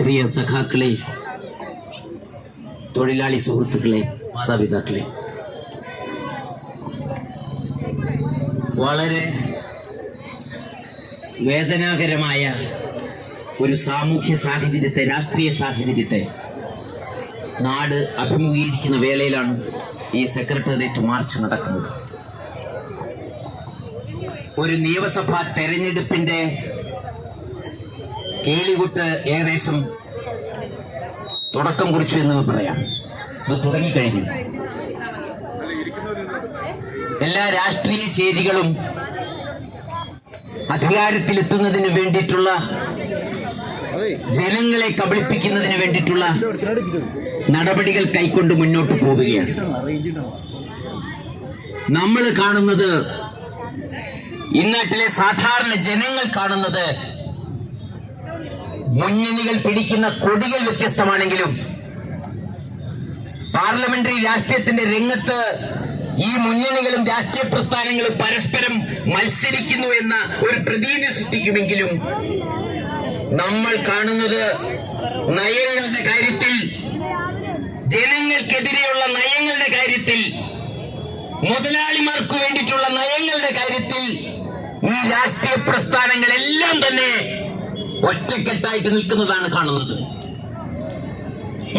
പ്രിയ സഖാക്കളെ, തൊഴിലാളി സുഹൃത്തുക്കളെ, മാതാപിതാക്കളെ, വളരെ വേദനാകരമായ ഒരു സാമൂഹ്യ സാഹചര്യത്തെ, രാഷ്ട്രീയ സാഹചര്യത്തെ നാട് അഭിമുഖീകരിക്കുന്ന വേളയിലാണ് ഈ സെക്രട്ടേറിയറ്റ് മാർച്ച് നടക്കുന്നത്. ഒരു നിയമസഭാ തെരഞ്ഞെടുപ്പിന്റെ കേളികൊട്ട് ഏകദേശം തുടക്കം കുറിച്ചു എന്ന് പറയാം. ഇത് തുടങ്ങിക്കഴിഞ്ഞു. എല്ലാ രാഷ്ട്രീയ ചേരികളും അധികാരത്തിലെത്തുന്നതിന് വേണ്ടിയിട്ടുള്ള, ജനങ്ങളെ കബളിപ്പിക്കുന്നതിന് വേണ്ടിയിട്ടുള്ള നടപടികൾ കൈക്കൊണ്ട് മുന്നോട്ട് പോവുകയാണ്. നമ്മൾ കാണുന്നത്, ഇന്നാട്ടിലെ സാധാരണ ജനങ്ങൾ കാണുന്നത്, മുന്നണികൾ പിടിക്കുന്ന കൊടികൾ വ്യത്യസ്തമാണെങ്കിലും പാർലമെന്ററി രാഷ്ട്രീയത്തിന്റെ രംഗത്ത് ഈ മുന്നണികളും രാഷ്ട്രീയ പ്രസ്ഥാനങ്ങളും പരസ്പരം മത്സരിക്കുന്നു എന്ന ഒരു പ്രതീതി സൃഷ്ടിക്കുമെങ്കിലും നമ്മൾ കാണുന്നത് നയങ്ങളുടെ കാര്യത്തിൽ, ജനങ്ങൾക്കെതിരെയുള്ള നയങ്ങളുടെ കാര്യത്തിൽ, മുതലാളിമാർക്ക് വേണ്ടിയിട്ടുള്ള നയങ്ങളുടെ കാര്യത്തിൽ ഈ രാഷ്ട്രീയ പ്രസ്ഥാനങ്ങളെല്ലാം തന്നെ ഒറ്റക്കെട്ടായിട്ട് നിൽക്കുന്നതാണ് കാണുന്നത്.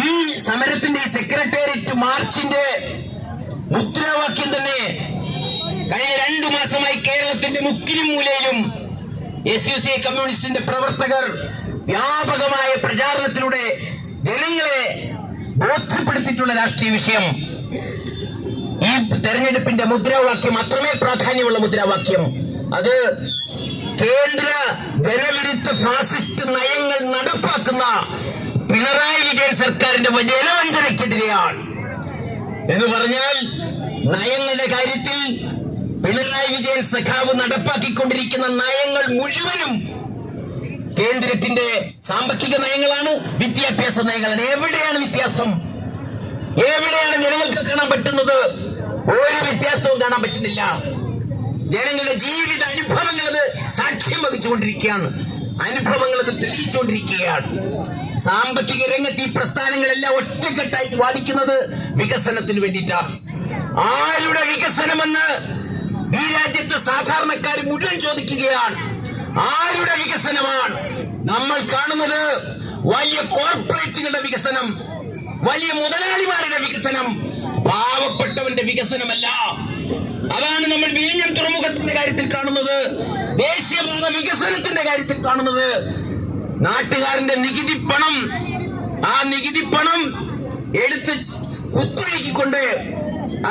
ഈ സമരത്തിന്റെ, സെക്രട്ടേറിയറ്റ് മാർച്ചിന്റെ മുദ്രാവാക്യം തന്നെ കഴിഞ്ഞ 2 മാസമായി കേരളത്തിന്റെ മുക്കിലും മൂലയിലും SUCI കമ്മ്യൂണിസ്റ്റിന്റെ പ്രവർത്തകർ വ്യാപകമായ പ്രചാരണത്തിലൂടെ ജനങ്ങളെ ബോധ്യപ്പെടുത്തിയിട്ടുള്ള രാഷ്ട്രീയ വിഷയം, ഈ തെരഞ്ഞെടുപ്പിന്റെ മുദ്രാവാക്യം അത്രമേ പ്രാധാന്യമുള്ള മുദ്രാവാക്യം. അത് കേന്ദ്ര ജനവിരുദ്ധ ഫാസിസ്റ്റ് നയങ്ങൾ നടപ്പാക്കുന്ന പിണറായി വിജയൻ സർക്കാരിന്റെ ജനവഞ്ചനയ്ക്കെതിരെയാണ്. എന്ന് പറഞ്ഞാൽ, നയങ്ങളുടെ കാര്യത്തിൽ പിണറായി വിജയൻ സഖാവ് നടപ്പാക്കിക്കൊണ്ടിരിക്കുന്ന നയങ്ങൾ മുഴുവനും കേന്ദ്രത്തിന്റെ സാമ്പത്തിക നയങ്ങളാണ്, വിദ്യാഭ്യാസ നയങ്ങളാണ്. എവിടെയാണ് വ്യത്യാസം? എവിടെയാണ് ജനങ്ങൾക്ക് കാണാൻ പറ്റുന്നത്? ഒരു വ്യത്യാസവും കാണാൻ പറ്റുന്നില്ല. ജനങ്ങളുടെ ജീവിത അനുഭവങ്ങൾ അത് സാക്ഷ്യം വഹിച്ചുകൊണ്ടിരിക്കുകയാണ്, അനുഭവങ്ങൾ അത് തെളിയിച്ചുകൊണ്ടിരിക്കുകയാണ്. സാമ്പത്തിക രംഗത്ത് ഈ പ്രസ്ഥാനങ്ങളെല്ലാം ഒറ്റക്കെട്ടായിട്ട് വാദിക്കുന്നത് വികസനത്തിന് വേണ്ടിയിട്ടാണ്. ആരുടെ വികസനമെന്ന് ഈ രാജ്യത്ത് സാധാരണക്കാർ മുഴുവൻ ചോദിക്കുകയാണ്. ആരുടെ വികസനമാണ് നമ്മൾ കാണുന്നത്? വലിയ കോർപ്പറേറ്റുകളുടെ വികസനം, വലിയ മുതലാളിമാരുടെ വികസനം, പാവപ്പെട്ടവന്റെ വികസനമല്ല. അതാണ് നമ്മൾ വിഴിഞ്ഞം തുറമുഖത്തിന്റെ കാര്യത്തിൽ കാണുന്നത്, ദേശീയപാത വികസനത്തിന്റെ കാര്യത്തിൽ കാണുന്നത്. നാട്ടുകാരന്റെ നികുതി പണം, ആ നികുതി പണം എടുത്ത് കുത്തുവയ്ക്കൊണ്ട്,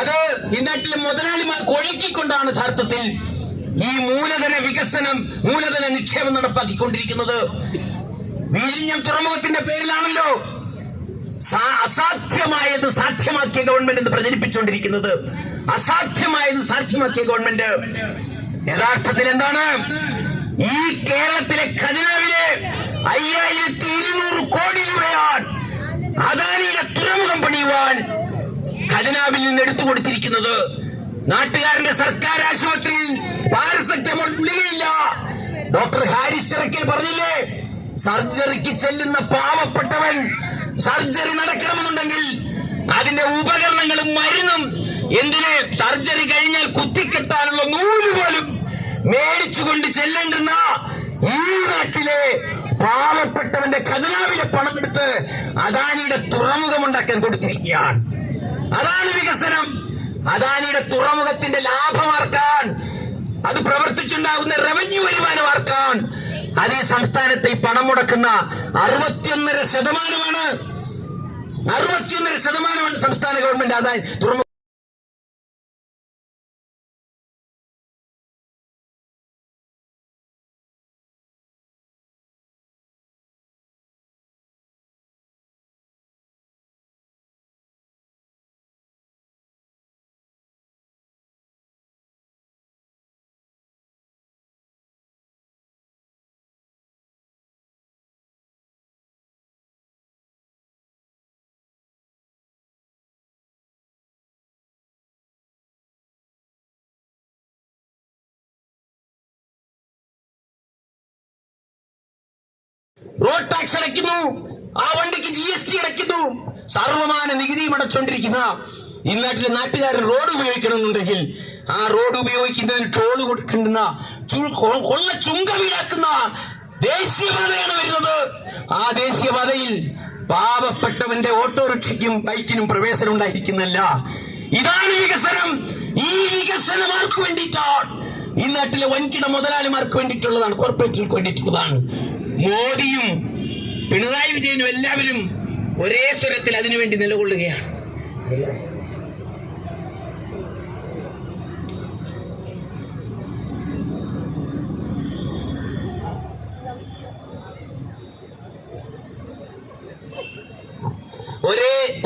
അത് ഈ നാട്ടിലെ മുതലാളിമാർ ഒഴുക്കിക്കൊണ്ടാണ് യഥാർത്ഥത്തിൽ ഈ മൂലധന വികസനം, മൂലധന നിക്ഷേപം നടപ്പാക്കിക്കൊണ്ടിരിക്കുന്നത്. വിഴിഞ്ഞം തുറമുഖത്തിന്റെ പേരിലാണല്ലോ അസാധ്യമായത് സാധ്യമാക്കിയ ഗവൺമെന്റ് എന്ന് പ്രചരിപ്പിച്ചുകൊണ്ടിരിക്കുന്നത്. അസാധ്യമായത് സാധ്യമാക്കിയ ഗവൺമെന്റ് യഥാർത്ഥത്തിൽ എന്താണ്? ഈ കേരളത്തിലെ ഖജനാവിലെ 5200 കോടി രൂപയാണ് അദാനിയുടെ തുറമുഖം പണിയുവാൻ ഖജനാവിൽ നിന്ന് എടുത്തു കൊടുത്തിരിക്കുന്നത്. നാട്ടുകാരന്റെ സർക്കാർ ആശുപത്രിയിൽ പാരസെറ്റമോൾ ഗുളികയില്ല. ഡോക്ടർ ഹാരിസ് ചിറക്കൽ പറഞ്ഞില്ലേ, സർജറിക്ക് ചെല്ലുന്ന പാവപ്പെട്ടവൻ സർജറി നടക്കണമെന്നുണ്ടെങ്കിൽ അതിന്റെ ഉപകരണങ്ങളും മരുന്നും, എന്തിന് സർജറി കഴിഞ്ഞാൽ കുത്തിക്കെട്ടാനുള്ള നൂല് പോലും മേടിച്ചുകൊണ്ട് ചെല്ലേണ്ടുന്ന ഈ നാട്ടിലെ പാവപ്പെട്ടവന്റെ ഖജനാവിലെ പണമെടുത്ത് അദാനിയുടെ തുറമുഖം ഉണ്ടാക്കാൻ കൊടുത്തിരിക്കുകയാണ്. അതാണ് വികസനം. അദാനിയുടെ തുറമുഖത്തിന്റെ ലാഭമാർക്കാൻ, അത് പ്രവർത്തിച്ചുണ്ടാകുന്ന റവന്യൂ വരുമാനമാർക്കാൻ, അത് ഈ സംസ്ഥാനത്തെ ഈ പണം മുടക്കുന്ന 61.5%. 61.5% സംസ്ഥാന ഗവൺമെന്റ് അദാനി തുറമുഖം റോഡ് ടാക്സ് അടയ്ക്കുന്നു, ആ വണ്ടിക്ക് GST അടയ്ക്കുന്നു, സർവമാന നികുതിയും അടച്ചുകൊണ്ടിരിക്കുന്ന ഈ നാട്ടിലെ നാട്ടുകാരൻ റോഡ് ഉപയോഗിക്കണമെന്നുണ്ടെങ്കിൽ ആ റോഡ് ഉപയോഗിക്കുന്നതിന് ടോള് കൊടുക്കേണ്ടുന്ന കൊള്ള ചുങ്കം ഈടാക്കുന്ന ദേശീയപാതയാണ് വരുന്നത്. ആ ദേശീയപാതയിൽ പാവപ്പെട്ടവന്റെ ഓട്ടോറിക്ഷയ്ക്കും ബൈക്കിനും പ്രവേശനം ഉണ്ടായിരിക്കുന്നല്ല. ഇതാണ് വികസനം. ഈ വികസനം ആർക്ക് വേണ്ടിയിട്ടാണ്? ഈ നാട്ടിലെ വൻകിട മുതലാളിമാർക്ക് വേണ്ടിയിട്ടുള്ളതാണ്, കോർപ്പറേറ്റുകൾക്ക് വേണ്ടിയിട്ടുള്ളതാണ്. മോദിയും പിണറായി വിജയനും എല്ലാവരും ഒരേ സ്വരത്തിൽ അതിനുവേണ്ടി നിലകൊള്ളുകയാണ്.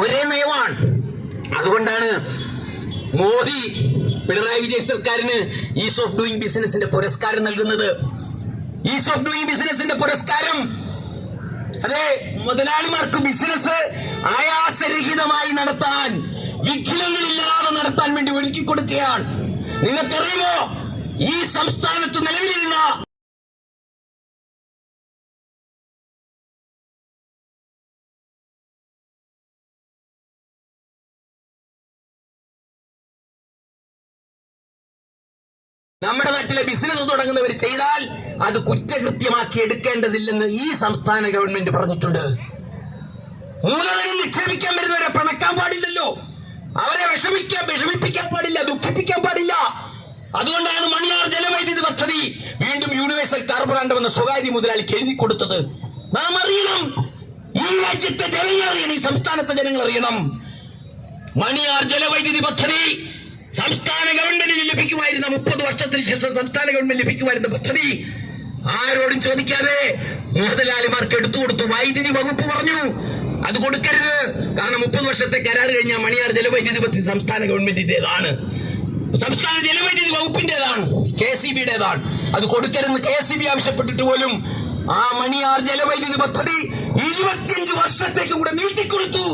ഒരേ നയമാണ്. അതുകൊണ്ടാണ് മോദി പിണറായി വിജയൻ സർക്കാരിന് ഈസ് ഓഫ് ഡൂയിങ് ബിസിനസിന്റെ പുരസ്കാരം നൽകുന്നത്. ഈസ് ഓഫ് ഡൂയിങ് ബിസിനസിന്റെ പുരസ്കാരം അതെ മുതലാളിമാർക്ക് ബിസിനസ് ആയാസരഹിതമായി നടത്താൻ, വിഘ്നങ്ങളില്ലാതെ നടത്താൻ വേണ്ടി ഒരുക്കി കൊടുക്കുകയാണ്. നിങ്ങൾക്കറിയുമോ, ഈ സംസ്ഥാനത്ത് നിലവിലിരുന്ന നമ്മുടെ നാട്ടിലെ ബിസിനസ് തുടങ്ങുന്നവർ ചെയ്താൽ അത് കുറ്റകൃത്യമാക്കി എടുക്കേണ്ടതില്ലെന്ന് ഈ സംസ്ഥാന ഗവൺമെന്റ് പറഞ്ഞിട്ടുണ്ട്. മൂലധനം നിക്ഷേപിക്കാൻ വരുന്നവരെ പിണക്കാൻ പാടില്ലല്ലോ, അവരെ വിഷമിപ്പിക്കാൻ പാടില്ല, ദുഃഖിപ്പിക്കാൻ പാടില്ല. അതുകൊണ്ടാണ് മണിയാർ ജലവൈദ്യുതി പദ്ധതി വീണ്ടും യൂണിവേഴ്സൽ കാർബറാണ്ട് വന്ന സ്വകാര്യ മുതലാളിക്ക് എഴുതി കൊടുത്തത്. നാം അറിയണം, ഈ രാജ്യത്തെ ജനങ്ങൾ അറിയണം, ഈ സംസ്ഥാനത്തെ ജനങ്ങൾ അറിയണം. മണിയാർ ജലവൈദ്യുതി പദ്ധതി സംസ്ഥാന ഗവൺമെന്റിന് ലഭിക്കുമായിരുന്ന 30 വർഷത്തിന് ശേഷം സംസ്ഥാന ഗവൺമെന്റ് ലഭിക്കുമായിരുന്ന പദ്ധതി ആരോടും ചോദിക്കാതെ മുതലാളിമാർക്ക് എടുത്തു കൊടുത്തു. വൈദ്യുതി വകുപ്പ് പറഞ്ഞു അത് കൊടുക്കരുത്, കാരണം 30 വർഷത്തെ കരാർ കഴിഞ്ഞാൽ മണിയാർ ജലവൈദ്യുതി പദ്ധതി സംസ്ഥാന ഗവൺമെന്റിന്റേതാണ്, സംസ്ഥാന ജലവൈദ്യുതി വകുപ്പിന്റേതാണ്, KCB-യുടേതാണ്. അത് കൊടുക്കരുതെന്ന് KCB ആവശ്യപ്പെട്ടിട്ട് പോലും ആ മണിയാർ ജലവൈദ്യുതി പദ്ധതി 25 വർഷത്തേക്ക് കൂടെ നീട്ടിക്കൊടുത്തു.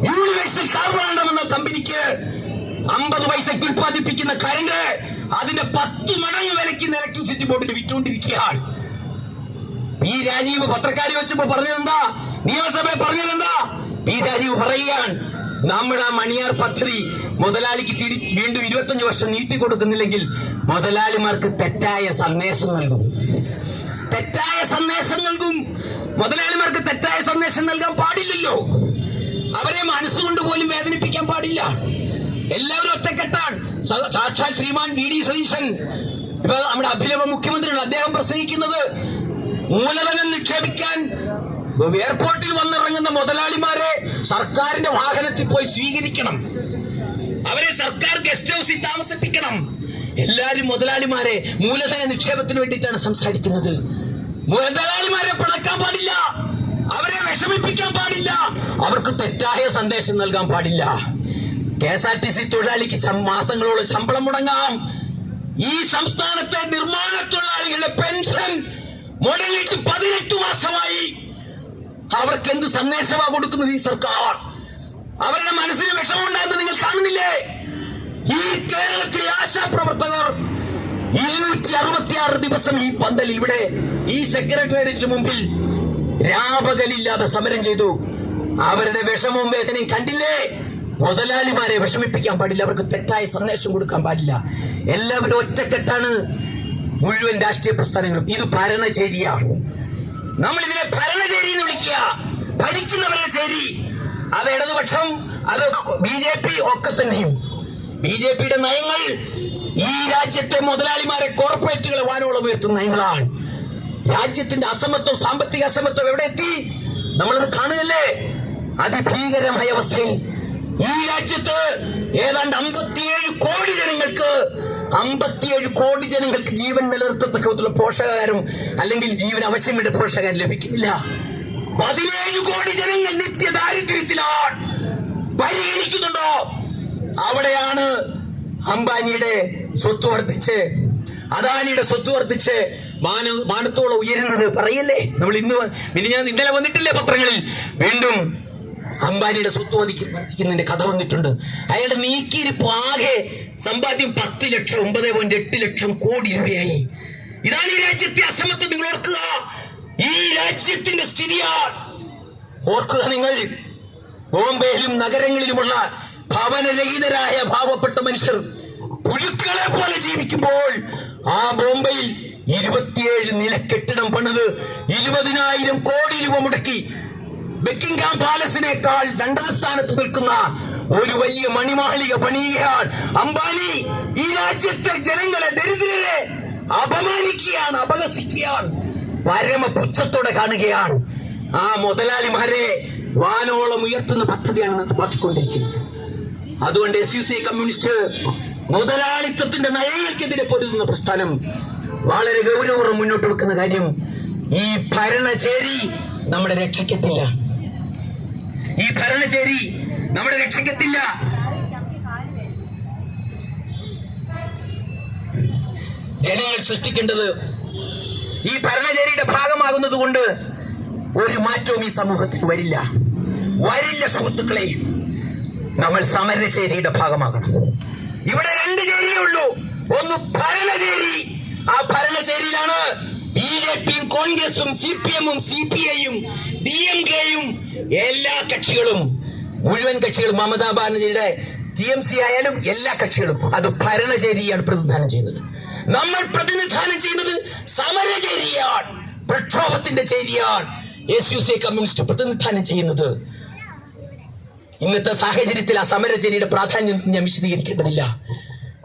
യൂണിവേഴ്സൽ കാർബറാണ്ട് എന്ന കമ്പനിക്ക് 50 പൈസക്ക് ഉത്പാദിപ്പിക്കുന്ന കരണ്ട് അതിന്റെ 10 മടങ്ങ് വിലയ്ക്ക് ഇലക്ട്രിസിറ്റി ബോർഡിൽ വിറ്റുകൊണ്ടിരിക്കുകയാണ്. പി രാജീവ് പത്രക്കാരി വെച്ചപ്പോ പറഞ്ഞതെന്താ, നിയമസഭയിൽ പറഞ്ഞതെന്താ? പി രാജീവ് പറയുകയാണ്, നമ്മുടെ മണിയാർ പദ്ധതി മുതലാളിക്ക് വീണ്ടും 25 വർഷം നീട്ടിക്കൊടുക്കുന്നില്ലെങ്കിൽ മുതലാളിമാർക്ക് തെറ്റായ സന്ദേശം നൽകും. മുതലാളിമാർക്ക് തെറ്റായ സന്ദേശം നൽകാൻ പാടില്ലല്ലോ. അവരെ മനസ്സുകൊണ്ട് പോലും വേദനിപ്പിക്കാൻ പാടില്ല. എല്ലാവരും ഒറ്റക്കെട്ടാണ്. സാക്ഷാൽ ശ്രീമാൻ VD സതീശൻ, ഇപ്പൊ നമ്മുടെ അഭിനവ മുഖ്യമന്ത്രിയാണ്, അദ്ദേഹം പ്രസംഗിക്കുന്നത് മൂലധനം നിക്ഷേപിക്കാൻ എയർപോർട്ടിൽ വന്നിറങ്ങുന്ന മുതലാളിമാരെ സർക്കാരിന്റെ വാഹനത്തിൽ പോയി സ്വീകരിക്കണം, അവരെ സർക്കാർ ഗസ്റ്റ് ഹൗസിൽ താമസിപ്പിക്കണം. എല്ലാവരും മുതലാളിമാരെ മൂലധന നിക്ഷേപത്തിന് വേണ്ടിയിട്ടാണ് സംസാരിക്കുന്നത്. മുതലാളിമാരെ പിണക്കാൻ പാടില്ല, അവരെ വിഷമിപ്പിക്കാൻ പാടില്ല, അവർക്ക് തെറ്റായ സന്ദേശം നൽകാൻ പാടില്ല. KSRTC തൊഴിലാളിക്ക് മാസങ്ങളോളം ശമ്പളം മുടങ്ങാം. ഈ സംസ്ഥാനത്തെ നിർമ്മാണ തൊഴിലാളികളുടെ പെൻഷൻ മുടങ്ങിയിട്ട് 18 മാസമായി. അവർക്ക് എന്ത് സന്ദേശമാണ് കൊടുക്കുന്നത് ഈ സർക്കാർ? അവരുടെ മനസ്സിന് വിഷമമുണ്ടാകുന്നത് നിങ്ങൾ കാണുന്നില്ലേ? ഈ കേരളത്തിലെ ആശാപ്രവർത്തകർ 266 ദിവസം ഈ പന്തൽ ഇവിടെ ഈ സെക്രട്ടേറിയറ്റിന് മുമ്പിൽ രാപകലില്ലാതെ സമരം ചെയ്തു. അവരുടെ വിഷമവും വേദനയും കണ്ടില്ലേ? മുതലാളിമാരെ വിഷമിപ്പിക്കാൻ പാടില്ല, അവർക്ക് തെറ്റായ സന്ദേശം കൊടുക്കാൻ പാടില്ല. എല്ലാവരും ഒറ്റക്കെട്ടാണ്, മുഴുവൻ രാഷ്ട്രീയ പ്രസ്ഥാനങ്ങളും. ഇത് ഭരണചേരിയാണ്. നമ്മൾ ഇതിനെ ഭരണചേരി എന്ന് വിളിക്കുക. ഭരിക്കുന്നവരുടെ ചേരി, അത് ഇടതുപക്ഷം, അത് BJP ഒക്കെ തന്നെയും. BJP-യുടെ നയങ്ങൾ ഈ രാജ്യത്തെ മുതലാളിമാരെ, കോർപ്പറേറ്റുകളെ വാനോളം ഉയർത്തുന്ന നയങ്ങളാണ്. രാജ്യത്തിന്റെ അസമത്വം, സാമ്പത്തിക അസമത്വം എവിടെ എത്തി നമ്മളത് കാണുകയല്ലേ? അതിഭീകരമായ അവസ്ഥയിൽ ഈ രാജ്യത്ത് ഏതാണ്ട് 57 കോടി ജനങ്ങൾക്ക് 57 കോടി ജനങ്ങൾക്ക് ജീവൻ നിലനിർത്തത്തക്കത്തുള്ള പോഷകാഹാരം അല്ലെങ്കിൽ ജീവൻ ആവശ്യമായ പോഷകാഹാരം ലഭിക്കുന്നില്ല. 17 കോടി ജനങ്ങൾ നിത്യദാരിദ്ര്യത്തിലാണ്. പരിഗണിക്കുന്നുണ്ടോ? അവിടെയാണ് അംബാനിയുടെ സ്വത്ത് വർദ്ധിച്ച്, അദാനിയുടെ സ്വത്ത് വർദ്ധിച്ച് മാനത്തോളം ഉയരുന്നത്. പറയല്ലേ, നമ്മൾ ഇന്നലെ വന്നിട്ടില്ലേ പത്രങ്ങളിൽ? വീണ്ടും അംബാനിയുടെ സ്വത്ത് വധിക്കുന്നതിന്റെ കഥ വന്നിട്ടുണ്ട്. അയാളുടെ നീക്കിയിരിപ്പ് ആകെ സമ്പാദ്യം 10 ലക്ഷം 9.8 ലക്ഷം കോടി രൂപയായി. ഇതാണ് ഈ രാജ്യത്തെ അസമത്വം. നിങ്ങൾ ഓർക്കുക, ഈ രാജ്യത്തിന്റെ സ്ഥിതിയാണ്. ഓർക്കുക നിങ്ങൾ, ബോംബെയിലും നഗരങ്ങളിലുമുള്ള ഭവനരഹിതരായ പാവപ്പെട്ട മനുഷ്യർ പുഴുക്കളെ പോലെ ജീവിക്കുമ്പോൾ ആ ബോംബെയിൽ 27 നില കെട്ടിടം പണിത് 20,000 കോടി രൂപ മുടക്കി ബക്കിംഗ്ഹാം പാലസിനേക്കാൾ 2ാം സ്ഥാനത്ത് നിൽക്കുന്ന ഒരു വലിയ മണിമാളിക പണിയുകയാണ് അംബാനി. ഈ രാജ്യത്തെ ജനങ്ങളെ, ദരിദ്രരെ അപമാനിക്കുകയാണ്, അപഹസിക്കുകയാണ്, പരമപുച്ഛത്തോടെ കാണുകയാണ്. ആ മുതലാളിമാരെ വാനോളം ഉയർത്തുന്ന പദ്ധതിയാണ് നടപ്പാക്കിക്കൊണ്ടിരിക്കുന്നത്. അതുകൊണ്ട് SUCI കമ്മ്യൂണിസ്റ്റ് മുതലാളിത്തത്തിന്റെ നയങ്ങൾക്കെതിരെ പൊരുതുന്ന പ്രസ്ഥാനം വളരെ ഗൗരവം മുന്നോട്ട് വെക്കുന്ന കാര്യം, ഈ ഭരണചേരി നമ്മുടെ രക്ഷയ്ക്കെത്തില്ല. ഈ ഭരണചേരി നമ്മുടെ രക്ഷയ്ക്കെത്തില്ല. ജനങ്ങൾ സൃഷ്ടിക്കേണ്ടത് ഈ ഭരണചേരിയുടെ ഭാഗമാകുന്നത് കൊണ്ട് ഒരു മാറ്റവും ഈ സമൂഹത്തിന് വരില്ല. സുഹൃത്തുക്കളെ, നമ്മൾ സമരചേരിയുടെ ഭാഗമാകണം. ഇവിടെ 2 ചേരിയേ ഉള്ളൂ. ഒന്ന് ഭരണചേരി. ആ ഭരണചേരിയിലാണ് BJPയും കോൺഗ്രസും CPMഉം CPIയും DMKയും എല്ലാ കക്ഷികളും, മുഴുവൻ കക്ഷികളും, മമതാ ബാനർജിയുടെ TMC ആയാലും എല്ലാ കക്ഷികളും അത് ഭരണചേരിയാണ് പ്രതിനിധാനം ചെയ്യുന്നത്. നമ്മൾ പ്രതിനിധാനം ചെയ്യുന്നത് സമരചേരിയാണ്, പ്രക്ഷോഭത്തിന്റെ ചേരിയാണ് SUCI കമ്മ്യൂണിസ്റ്റ് പ്രതിനിധാനം ചെയ്യുന്നത്. ഇന്നത്തെ സാഹചര്യത്തിൽ ആ സമരചേരിയുടെ പ്രാധാന്യം ഞാൻ വിശദീകരിക്കേണ്ടതില്ല.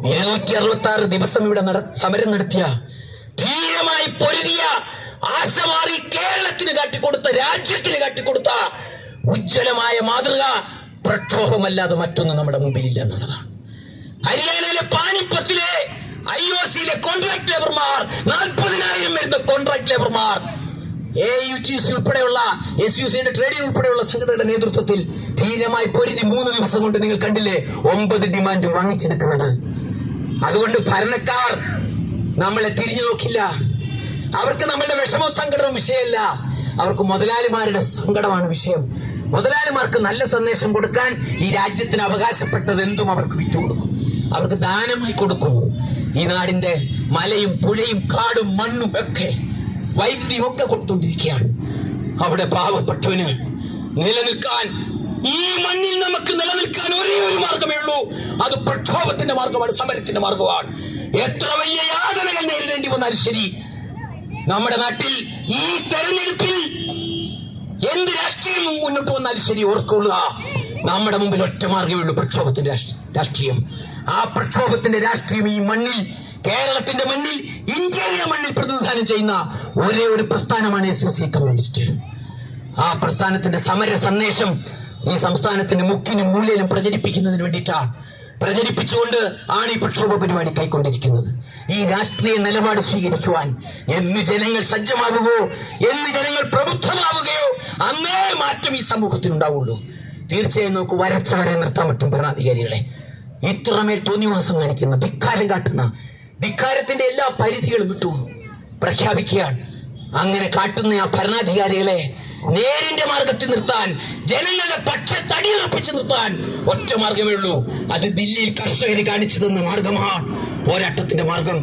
266 ദിവസം ഇവിടെ സമരം നടത്തിയ, ധീരമായി പൊരുതിയ, ആശമാറി കേരളത്തിന് കാട്ടിക്കൊടുത്ത, രാജ്യത്തിന് കാട്ടിക്കൊടുത്ത ഉജ്ജ്വലമായ മാതൃക പ്രക്ഷോഭമല്ലാതെ മറ്റൊന്നും നമ്മുടെ മുമ്പിലില്ല എന്നുള്ളതാണ്. ഹരിയാനയിലെ പാനിപ്പത്തിലെ IOCയിലെ കോൺട്രാക്ട് ലേബർമാർ, 40,000 വരുന്ന കോൺട്രാക്ട് ലേബർമാർ AUTC ഉൾപ്പെടെയുള്ള SUCIയുടെ ട്രേഡ് യൂണിയൻ ഉൾപ്പെടെയുള്ള സംഘടനയുടെ നേതൃത്വത്തിൽ ധീരമായി പൊരുതി 3 ദിവസം കൊണ്ട് നിങ്ങൾ കണ്ടില്ലേ 9 ഡിമാൻഡ് വാങ്ങിച്ചെടുക്കുന്നത്. അതുകൊണ്ട് ഭരണക്കാർ നമ്മളെ തിരിഞ്ഞു നോക്കില്ല. അവർക്ക് നമ്മളുടെ വിഷമവും സങ്കടവും വിഷയമല്ല, അവർക്ക് മുതലാളിമാരുടെ സങ്കടമാണ് വിഷയം. മുതലാളിമാർക്ക് നല്ല സന്ദേശം കൊടുക്കാൻ ഈ രാജ്യത്തിന് അവകാശപ്പെട്ടത് എന്തും അവർക്ക് വിറ്റുകൊടുക്കും, അവർക്ക് ദാനമായി കൊടുക്കും. ഈ നാടിന്റെ മലയും പുഴയും കാടും മണ്ണും ഒക്കെ, വൈദ്യുതിയും ഒക്കെ കൊടുത്തുകൊണ്ടിരിക്കുകയാണ്. അവിടെ പാവപ്പെട്ടവന് നിലനിൽക്കാൻ, ഈ മണ്ണിൽ നമുക്ക് നിലനിൽക്കാൻ ഒരേ ഒരു മാർഗമേ ഉള്ളൂ, അത് പ്രക്ഷോഭത്തിന്റെ മാർഗമാണ്, സമരത്തിന്റെ മാർഗമാണ്. എത്ര വലിയ യാതനകൾ നേരിടേണ്ടി വന്നാലും ശരി, നമ്മുടെ നാട്ടിൽ ഈ തെരഞ്ഞെടുപ്പിൽ എന്ത് രാഷ്ട്രീയം മുന്നോട്ട് വന്നാലും ശരി, ഓർക്കൊള്ളുക, നമ്മുടെ മുമ്പിൽ ഒറ്റ മാർഗമേ ഉള്ളൂ, പ്രക്ഷോഭത്തിന്റെ രാഷ്ട്രീയം. ആ പ്രക്ഷോഭത്തിന്റെ രാഷ്ട്രീയം ഈ മണ്ണിൽ, കേരളത്തിന്റെ മണ്ണിൽ, ഇന്ത്യയുടെ മണ്ണിൽ പ്രതിനിധാനം ചെയ്യുന്ന ഒരേ ഒരു പ്രസ്ഥാനമാണ് SUCI കമ്മ്യൂണിസ്റ്റ്. ആ പ്രസ്ഥാനത്തിന്റെ സമര സന്ദേശം ഈ സംസ്ഥാനത്തിന്റെ മുക്കിനും മൂലയിലും പ്രചരിപ്പിക്കുന്നതിന് വേണ്ടിയിട്ടാണ്, പ്രചരിപ്പിച്ചുകൊണ്ട് ആണ് ഈ പ്രക്ഷോഭ പരിപാടി കൈക്കൊണ്ടിരിക്കുന്നത്. ഈ രാഷ്ട്രീയ നിലപാട് സ്വീകരിക്കുവാൻ എന്ന് ജനങ്ങൾ സജ്ജമാവുകയോ, എന്ന് ജനങ്ങൾ പ്രബുദ്ധമാവുകയോ, അന്നേ മാറ്റം ഈ സമൂഹത്തിനുണ്ടാവുള്ളൂ. തീർച്ചയായും നമുക്ക് വരച്ച വരെ നിർത്താൻ പറ്റും ഭരണാധികാരികളെ. ഇത്രമേൽ തോന്നിവാസം കാണിക്കുന്ന, ധിക്കാരം കാട്ടുന്ന, ധിക്കാരത്തിന്റെ എല്ലാ പരിധികളും വിട്ടു പ്രഖ്യാപിക്കുകയാണ്. അങ്ങനെ കാട്ടുന്ന ആ ഭരണാധികാരികളെ നേരിന്റെ മാർഗത്തിൽ നിർത്താൻ, ജനങ്ങളുടെ പക്ഷത്ത് അടിയുറപ്പിച്ച് നിർത്താൻ ഒറ്റ മാർഗമേ ഉള്ളൂ, അത് ദില്ലിയിൽ കർഷകര് കാണിച്ചു തന്ന മാർഗമാണ് പോരാട്ടത്തിന്റെ മാർഗം.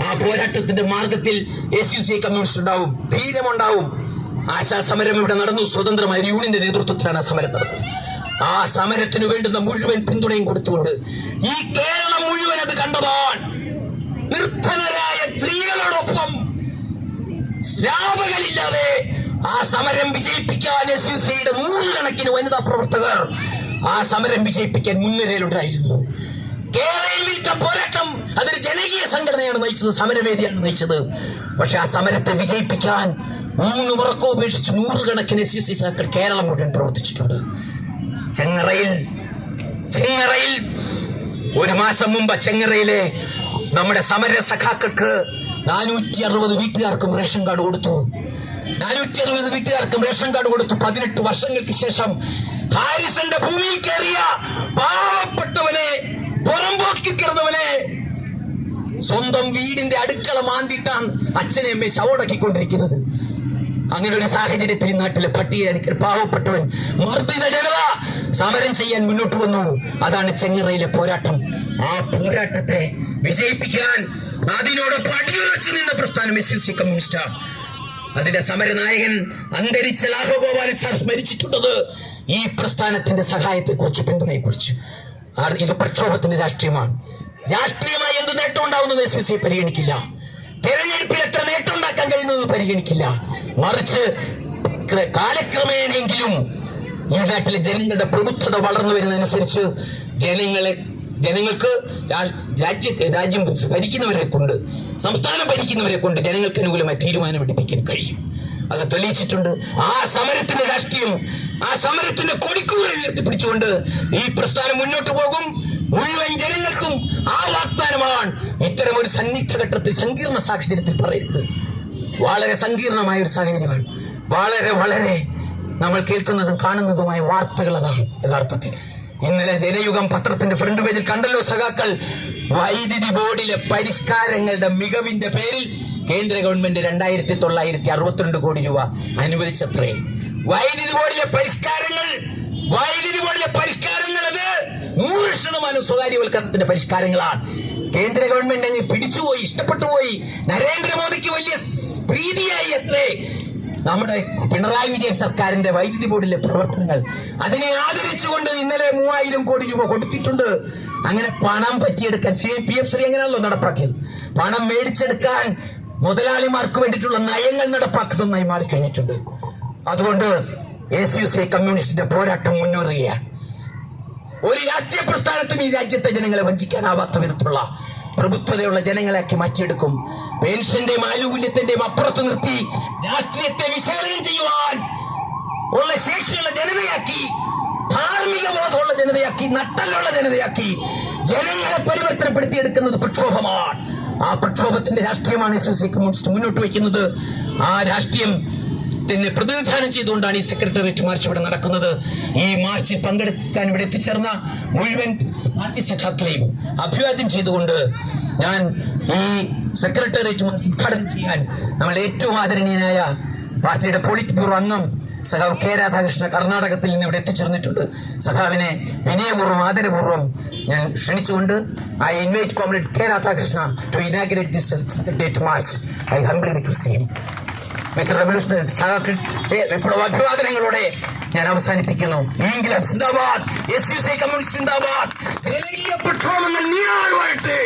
ആ പോരാട്ടത്തിന്റെ മാർഗത്തിൽ SUCI കമ്മ്യൂണിസ്റ്റ് ഉണ്ടാവും, ധീരമുണ്ടാവും. ആശാ സമരം ഇവിടെ നടന്നു, സ്വതന്ത്രമായ യൂണിയന്റെ നേതൃത്വത്തിലാണ് ആ സമരം നടന്നത്. ആ സമരത്തിന് വേണ്ടുന്ന മുഴുവൻ പിന്തുണയും കൊടുത്തുകൊണ്ട് ഈ കേരളം മുഴുവൻ അത് കണ്ടതാണ്. നിർധനരായ സ്ത്രീകളോടൊപ്പം ശ്രാപകളില്ലാതെ ആ സമരം വിജയിപ്പിക്കാൻ SUCIയുടെ 100 കണക്കിന് വനിതാ പ്രവർത്തകർ ആ സമരം വിജയിപ്പിക്കാൻ മുൻനിരയിലുണ്ടായിരുന്നു. കേരളയിൽ വിട്ട പോരാട്ടം അതൊരു ജനകീയ സംഘടനയാണ് നയിച്ചത്, സമരവേദിയാണ് നയിച്ചത്. പക്ഷെ ആ സമരത്തെ വിജയിപ്പിക്കാൻ 3 ഉറക്കം ഉപേക്ഷിച്ച് 100 കണക്കിന് SUCI സഹാക്കൾ കേരളം മുഴുവൻ പ്രവർത്തിച്ചിട്ടുണ്ട്. ചെങ്ങറയിൽ 1 മാസം മുമ്പ് ചെങ്ങറയിലെ നമ്മുടെ സമര സഖാക്കൾക്ക് 460 വീട്ടുകാർക്കും റേഷൻ കാർഡ് കൊടുത്തു. 460 വീട്ടുകാർക്കും റേഷൻ കാർഡ് കൊടുത്തു. 18 വർഷങ്ങൾക്ക് ശേഷം ഹാരിസന്റെ ഭൂമിയിൽ കയറിയ പാവപ്പെട്ടവനെ, പുറമ്പോക്കി കിടന്നവനെ, സ്വന്തം വീടിന്റെ അടുക്കള മാന്തിട്ടാണ് അച്ഛനെ അമ്മയെ ശവടക്കിക്കൊണ്ടിരിക്കുന്നത്. അങ്ങനെ ഒരു സാഹചര്യത്തിൽ നാട്ടിലെ പട്ടികജാതിക്കാർ, പാവപ്പെട്ടവൻ, മർദ്ദിത ജനത സമരം ചെയ്യാൻ മുന്നോട്ട് വന്നു. അതാണ് ചെങ്ങറയിലെ പോരാട്ടം. ആ പോരാട്ടത്തെ വിജയിപ്പിക്കാൻ അതിനോടൊപ്പം അടിയുറച്ചു നിന്ന പ്രസ്ഥാനം SUCI കമ്മ്യൂണിസ്റ്റാണ്. അതിന്റെ സമരനായകൻ അന്തരിച്ച ലാഹോഗോപാലൻ സാർ സ്മരിച്ചിട്ടുള്ളത് ഈ പ്രസ്ഥാനത്തിന്റെ സഹായത്തെക്കുറിച്ച്, പിന്തുണയെക്കുറിച്ച്. ഇത് പ്രക്ഷോഭത്തിന്റെ രാഷ്ട്രീയമാണ്. രാഷ്ട്രീയമായി എന്ത് നേട്ടം ഉണ്ടാവുന്നത് SUC പരിഗണിക്കില്ല. തെരഞ്ഞെടുപ്പിൽ എത്ര നേട്ടം ഉണ്ടാക്കാൻ കഴിയുന്നത് പരിഗണിക്കില്ല. മറിച്ച് കാലക്രമേണെങ്കിലും ഈ നാട്ടിലെ ജനങ്ങളുടെ പ്രബുദ്ധത വളർന്നു വരുന്നതനുസരിച്ച് ജനങ്ങൾക്ക് രാജ്യം ഭരിക്കുന്നവരെ കൊണ്ട്, സംസ്ഥാനം ഭരിക്കുന്നവരെ കൊണ്ട് ജനങ്ങൾക്ക് അനുകൂലമായി തീരുമാനമെടുപ്പിക്കാൻ കഴിയും. അത് തെളിയിച്ചിട്ടുണ്ട്. ആ സമരത്തിന്റെ രാഷ്ട്രീയം, ആ സമരത്തിന്റെ കൊടിക്കൂറ ഉയർത്തിപ്പിടിച്ചുകൊണ്ട് ഈ പ്രസ്ഥാനം മുന്നോട്ട് പോകും. മുഴുവൻ ജനങ്ങൾക്കും ആ വാഗ്ദാനമാണ് ഇത്തരം ഒരു സന്നിഗ്ധ ഘട്ടത്തിൽ, സങ്കീർണ സാഹചര്യത്തിൽ പറയുന്നത്. വളരെ സങ്കീർണമായ ഒരു സാഹചര്യമാണ്. വളരെ വളരെ നമ്മൾ കേൾക്കുന്നതും കാണുന്നതുമായ വാർത്തകൾ അതാണ് യഥാർത്ഥത്തിൽ. ഇന്നലെ ജനയുഗം പത്രത്തിന്റെ ഫ്രണ്ട് പേജിൽ കണ്ടല്ലോ സഖാക്കൾ, വൈദ്യുതി ബോർഡിലെ പരിഷ്കാരങ്ങളുടെ മികവിന്റെ പേരിൽ കേന്ദ്ര ഗവൺമെന്റ് 2962 കോടി രൂപ അനുവദിച്ചത്രേ. വൈദ്യുതി ബോർഡിലെ പരിഷ്കാരങ്ങൾ അത് 100% സ്വകാര്യവൽക്കരണത്തിന്റെ പരിഷ്കാരങ്ങളാണ്. കേന്ദ്ര ഗവൺമെന്റ് അങ്ങ് പിടിച്ചുപോയി, ഇഷ്ടപ്പെട്ടു പോയി. നരേന്ദ്രമോദിക്ക് വലിയ പ്രീതിയായി അത്രേ നമ്മുടെ പിണറായി വിജയൻ സർക്കാരിന്റെ വൈദ്യുതി ബോർഡിലെ പ്രവർത്തനങ്ങൾ. അതിനെ ആദരിച്ചുകൊണ്ട് ഇന്നലെ 3000 കോടി രൂപ കൊടുത്തിട്ടുണ്ട്. അങ്ങനെ പണം പറ്റിയെടുക്കാൻ PM ശ്രീ എങ്ങനെയാണല്ലോ നടപ്പാക്കിയത്. പണം മേടിച്ചെടുക്കാൻ മുതലാളിമാർക്ക് വേണ്ടിയിട്ടുള്ള നയങ്ങൾ നടപ്പാക്കുന്നതായി മാറിക്കഴിഞ്ഞിട്ടുണ്ട്. അതുകൊണ്ട് SUC കമ്മ്യൂണിസ്റ്റിന്റെ പോരാട്ടം മുന്നേറുകയാണ്. ഒരു രാഷ്ട്രീയ പ്രസ്ഥാനത്തും ഈ രാജ്യത്തെ ജനങ്ങളെ വഞ്ചിക്കാനാവാത്ത വിധത്തിലുള്ള പ്രബുദ്ധതയുള്ള ജനങ്ങളാക്കി മാറ്റിയെടുക്കും. പെൻഷന്റെയും ആനുകൂല്യത്തിന്റെയും അപ്പുറത്ത് നിർത്തി രാഷ്ട്രീയത്തെ വിശകലനം ചെയ്യുവാൻ ഉള്ള ശേഷിയുള്ള ജനതയാക്കി, ധാർമ്മിക ബോധമുള്ള ജനതയാക്കി, നട്ടലുള്ള ജനതയാക്കി ജനങ്ങളെ പരിവർത്തനപ്പെടുത്തിയെടുക്കുന്നത് പ്രക്ഷോഭമാണ്. ആ പ്രക്ഷോഭത്തിന്റെ രാഷ്ട്രീയമാണ് SUC കമ്മ്യൂണിസ്റ്റ് മുന്നോട്ട് വയ്ക്കുന്നത്. ആ രാഷ്ട്രീയത്തിന് പ്രതിനിധാനം ചെയ്തുകൊണ്ടാണ് ഈ സെക്രട്ടേറിയറ്റ് മാർച്ച് ഇവിടെ നടക്കുന്നത്. ഈ മാർച്ചിൽ പങ്കെടുക്കാൻ ഇവിടെ എത്തിച്ചേർന്ന മുഴുവൻ പാർട്ടി സഖാക്കളെയും അഭിവാദ്യം ചെയ്തുകൊണ്ട് ഞാൻ ഈ സെക്രട്ടേറിയറ്റ് മാർച്ച് ഉദ്ഘാടനം ചെയ്യാൻ നമ്മൾ ഏറ്റവും ആദരണീയനായ പാർട്ടിയുടെ പോളിറ്റ് ബ്യൂറോ അംഗം സഖാവ് K. രാധാകൃഷ്ണ കർണാടകത്തിൽ നിന്ന് ഇവിടെ എത്തിച്ചേർന്നിട്ടുണ്ട്. സഖാവിനെ വിനയപൂർവ്വം ആദരപൂർവ്വം ഞാൻ ക്ഷണിച്ചുകൊണ്ട് I invite Comrade K. Radhakrishna to inaugurate this secretariat march. I humbly request him. മിത്ര റവല്യൂഷണറി സഖാക്കൾ വിപ്ലവാഭിവാദനങ്ങളോടെ ഞാൻ അവസാനിപ്പിക്കുന്നു. ഇംഗ്ലണ്ട് സിന്ദാബാദ്, SUC കമ്മ്യൂണിസ്റ്റ് സിന്ദാബാദ്, പ്രക്ഷോഭങ്ങൾ നീളാടുവായിട്ട്.